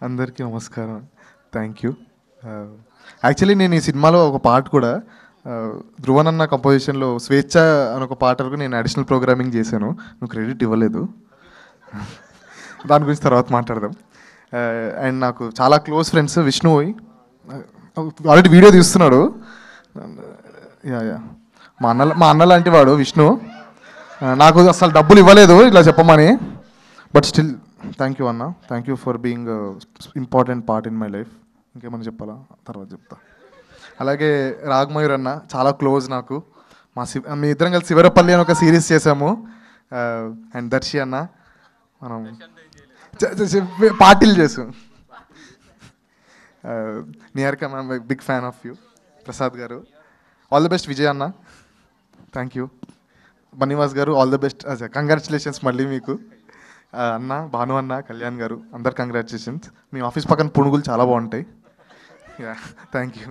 అందరికీ నమస్కారం. Thank you. Actually నేను ఈ సినిమాలో ఒక పాట కూడా ధ్రువన్ అన్న కంపోజిషన్లో స్వేచ్ఛ అని ఒక పాటకు నేను అడిషనల్ ప్రోగ్రామింగ్ చేశాను. నువ్వు క్రెడిట్ ఇవ్వలేదు, దాని గురించి తర్వాత మాట్లాడదాం. అండ్ నాకు చాలా close friends Vishnu already video తీస్తున్నాడు. యా యా మా అన్న లాంటి వాడు విష్ణు. నాకు అసలు డబ్బులు ఇవ్వలేదు ఇట్లా చెప్పమని, బట్ స్టిల్ థ్యాంక్ యూ అన్న. Thank you for being important part in my life. ఇంకేమన్నా చెప్పాలా? తర్వాత చెప్తా. అలాగే రాగ్మయూర్ అన్న చాలా క్లోజ్ నాకు. మీ ఇద్దరం కలిసి శివరపల్లి అని ఒక సిరీస్ చేసాము. అండ్ దర్శి అన్న మనం పార్టీలు చేసాం. Niharika ma'am big fan of you. Prasad garu all the best. Vijay అన్న థ్యాంక్ యూ. బన్నీవాస్ గారు ఆల్ ది బెస్ట్. కంగ్రాచులేషన్స్ మళ్ళీ మీకు. అన్న భాను అన్న కళ్యాణ్ గారు అందరు కంగ్రాచులేషన్స్. మీ ఆఫీస్ పక్కన పునుగులు చాలా బాగుంటాయి. Yeah thank you.